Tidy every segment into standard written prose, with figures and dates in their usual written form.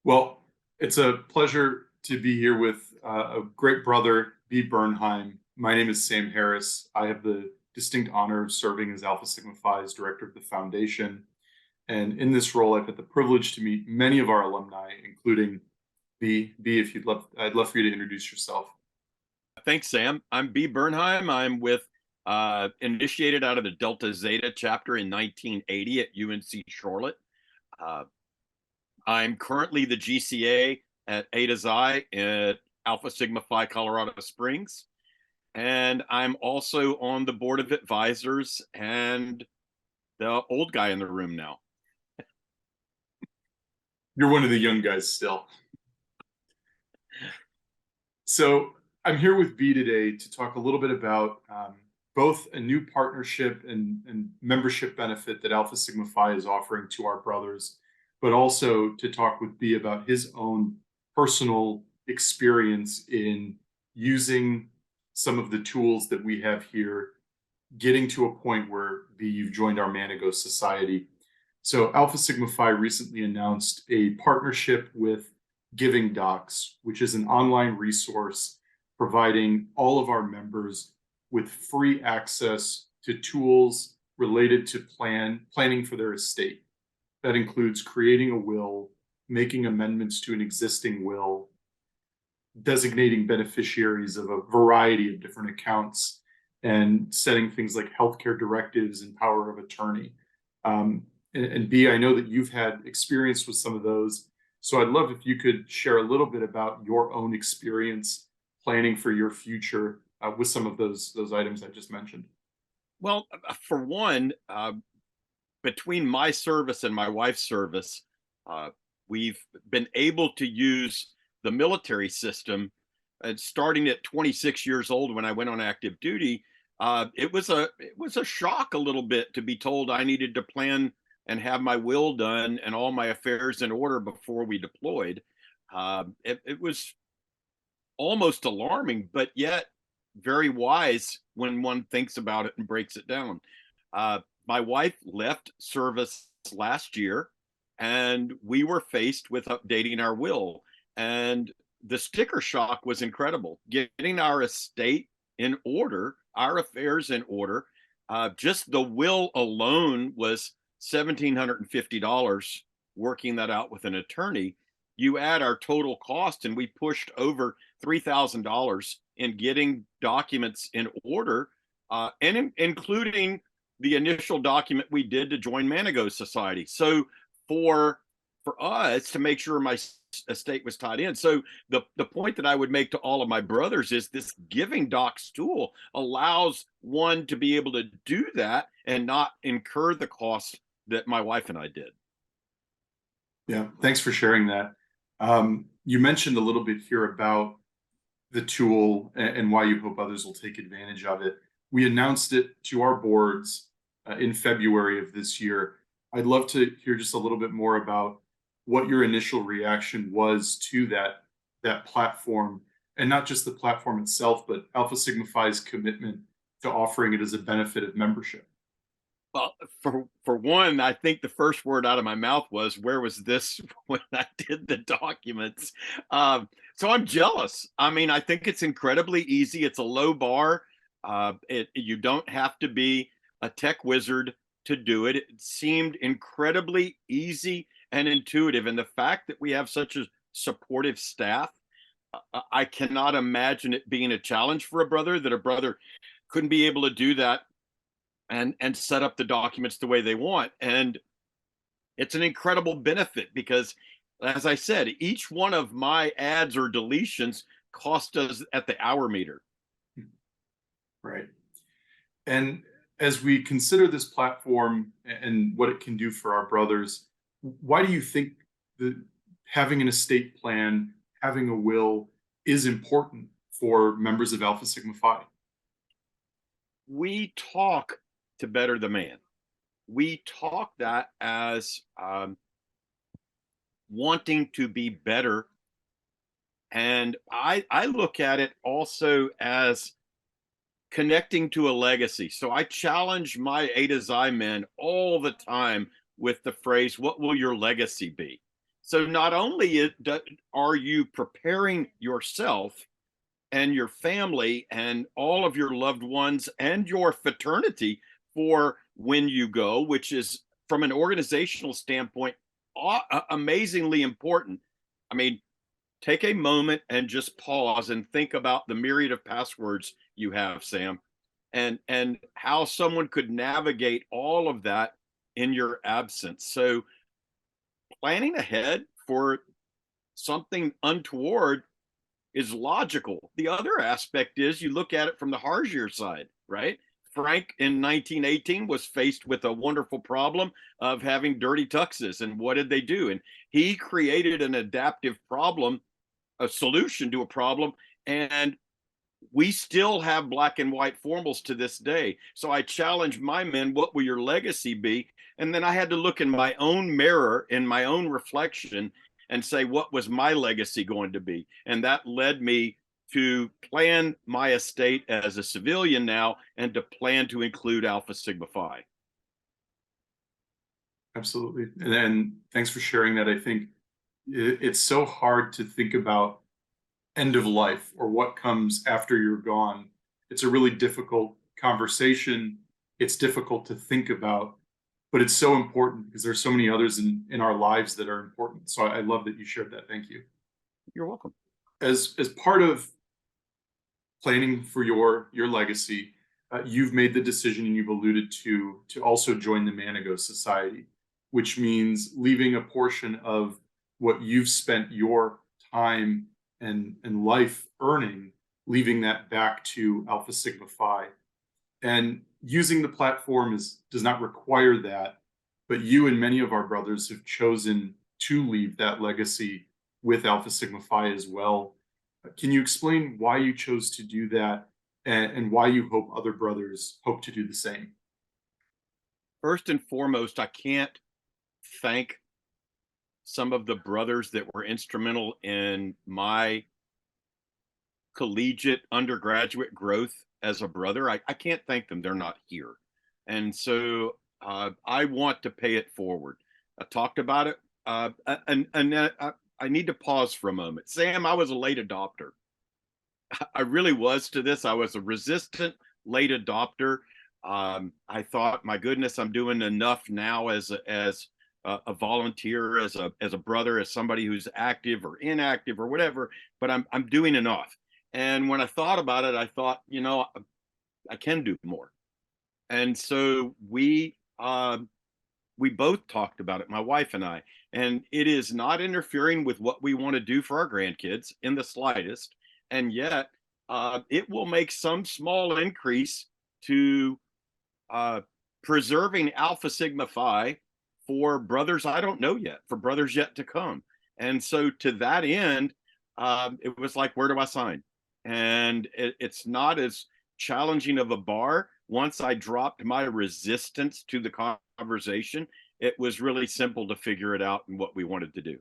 Well, it's a pleasure to be here with a great brother, B. Bernheim. My name is Sam Harris. I have the distinct honor of serving as Alpha Sigma Phi's director of the foundation. And in this role, I've had the privilege to meet many of our alumni, including B. B, if I'd love for you to introduce yourself. Thanks, Sam. I'm B. Bernheim. I'm with initiated out of the Delta Zeta chapter in 1980 at UNC-Charlotte. Uh, I'm currently the GCA at A to Xi at Alpha Sigma Phi Colorado Springs. And I'm also on the board of advisors and the old guy in the room now. You're one of the young guys still. So I'm here with B today to talk a little bit about both a new partnership and membership benefit that Alpha Sigma Phi is offering to our brothers, but also to talk with B about his own personal experience in using some of the tools that we have here, getting to a point where B, you've joined our Manigo Society. So Alpha Sigma Phi recently announced a partnership with Giving Docs, which is an online resource providing all of our members with free access to tools related to planning for their estate. That includes creating a will, making amendments to an existing will, designating beneficiaries of a variety of different accounts, and setting things like healthcare directives and power of attorney. And B, I know that you've had experience with some of those. So I'd love if you could share a little bit about your own experience planning for your future with some of those items I just mentioned. Well, for one, between my service and my wife's service, we've been able to use the military system. And starting at 26 years old when I went on active duty, it was a shock a little bit to be told I needed to plan and have my will done and all my affairs in order before we deployed. It was almost alarming, but yet very wise when one thinks about it and breaks it down. My wife left service last year, and we were faced with updating our will. And the sticker shock was incredible. Getting our estate in order, our affairs in order, just the will alone was $1,750 working that out with an attorney. You add our total cost, and we pushed over $3,000 in getting documents in order, including the initial document we did to join Manigo Society. So for us to make sure my estate was tied in. So the point that I would make to all of my brothers is this Giving Docs tool allows one to be able to do that and not incur the cost that my wife and I did. Yeah, thanks for sharing that. You mentioned a little bit here about the tool and why you hope others will take advantage of it. We announced it to our boards in February of this year. I'd love to hear just a little bit more about what your initial reaction was to that platform, and not just the platform itself, but Alpha Sigma Phi's commitment to offering it as a benefit of membership. Well, for one, I think the first word out of my mouth was, "Where was this when I did the documents?" So I'm jealous. I mean, I think it's incredibly easy. It's a low bar. You don't have to be a tech wizard to do it. It seemed incredibly easy and intuitive. And the fact that we have such a supportive staff, I cannot imagine it being a challenge for a brother, that a brother couldn't be able to do that and set up the documents the way they want. And it's an incredible benefit because, as I said, each one of my adds or deletions cost us at the hour meter. Right. And as we consider this platform and what it can do for our brothers, why do you think that having an estate plan, having a will is important for members of Alpha Sigma Phi? We talk to better the man. We talk that as wanting to be better. And I look at it also as connecting to a legacy. So I challenge my A to Xi men all the time with the phrase, "What will your legacy be?" So not only are you preparing yourself and your family and all of your loved ones and your fraternity for when you go, which is from an organizational standpoint amazingly important. I mean, take a moment and just pause and think about the myriad of passwords you have, Sam, and how someone could navigate all of that in your absence. So planning ahead for something untoward is logical. The other aspect is you look at it from the Harzier side, right? Frank in 1918 was faced with a wonderful problem of having dirty tuxes. And what did they do? And he created an adaptive problem, a solution to a problem. And we still have black and white formals to this day. So I challenge my men, what will your legacy be? And then I had to look in my own mirror, in my own reflection, and say, what was my legacy going to be? And that led me to plan my estate as a civilian now and to plan to include Alpha Sigma Phi. Absolutely. And then thanks for sharing that. I think it's so hard to think about end of life or what comes after you're gone. It's a really difficult conversation. It's difficult to think about, but it's so important because there's so many others in our lives that are important. So I love that you shared that. Thank you. You're welcome. As part of planning for your legacy, you've made the decision and you've alluded to also join the Manigo Society, which means leaving a portion of what you've spent your time and life earning, leaving that back to Alpha Sigma Phi. And using the platform does not require that, but you and many of our brothers have chosen to leave that legacy with Alpha Sigma Phi as well. Can you explain why you chose to do that and why you hope other brothers hope to do the same? First and foremost, I can't thank some of the brothers that were instrumental in my collegiate undergraduate growth as a brother. I can't thank them. They're not here. And so I want to pay it forward. I talked about it. I need to pause for a moment. Sam, I was a late adopter. I really was to this. I was a resistant late adopter. I thought, my goodness, I'm doing enough now as a volunteer, as a brother, as somebody who's active or inactive or whatever. But I'm doing enough. And when I thought about it, I thought, I can do more. And so we both talked about it, my wife and I, and it is not interfering with what we want to do for our grandkids in the slightest. And yet, it will make some small increase to preserving Alpha Sigma Phi for brothers I don't know yet, for brothers yet to come. And so, to that end, it was like, where do I sign? And it's not as challenging of a bar. Once I dropped my resistance to the conversation, it was really simple to figure it out and what we wanted to do.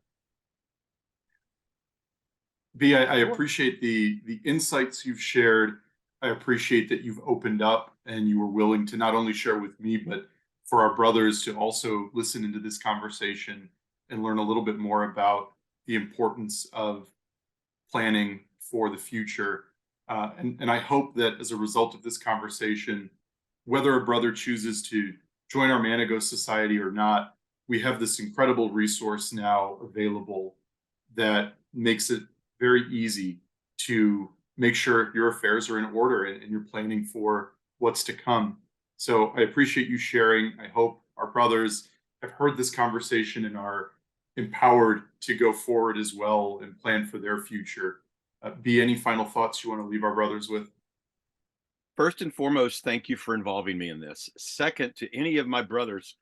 B, I Sure. appreciate the insights you've shared. I appreciate that you've opened up and you were willing to not only share with me, but for our brothers to also listen into this conversation and learn a little bit more about the importance of planning for the future. And I hope that as a result of this conversation, whether a brother chooses to join our Manigo Society or not, we have this incredible resource now available that makes it very easy to make sure your affairs are in order and you're planning for what's to come. So I appreciate you sharing. I hope our brothers have heard this conversation and are empowered to go forward as well and plan for their future. Be any final thoughts you want to leave our brothers with? First and foremost, thank you for involving me in this. Second, to any of my brothers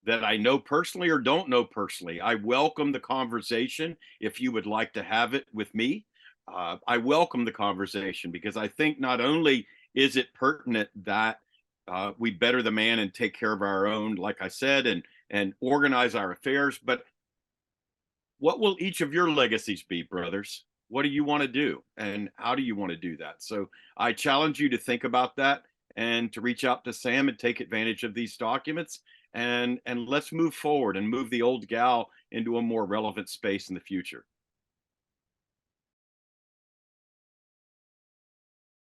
that I know personally or don't know personally, I welcome the conversation if you would like to have it with me. I welcome the conversation because I think not only is it pertinent that we better the man and take care of our own, like I said, and organize our affairs, but what will each of your legacies be, brothers? What do you want to do? And how do you want to do that? So I challenge you to think about that and to reach out to Sam and take advantage of these documents and let's move forward and move the old gal into a more relevant space in the future.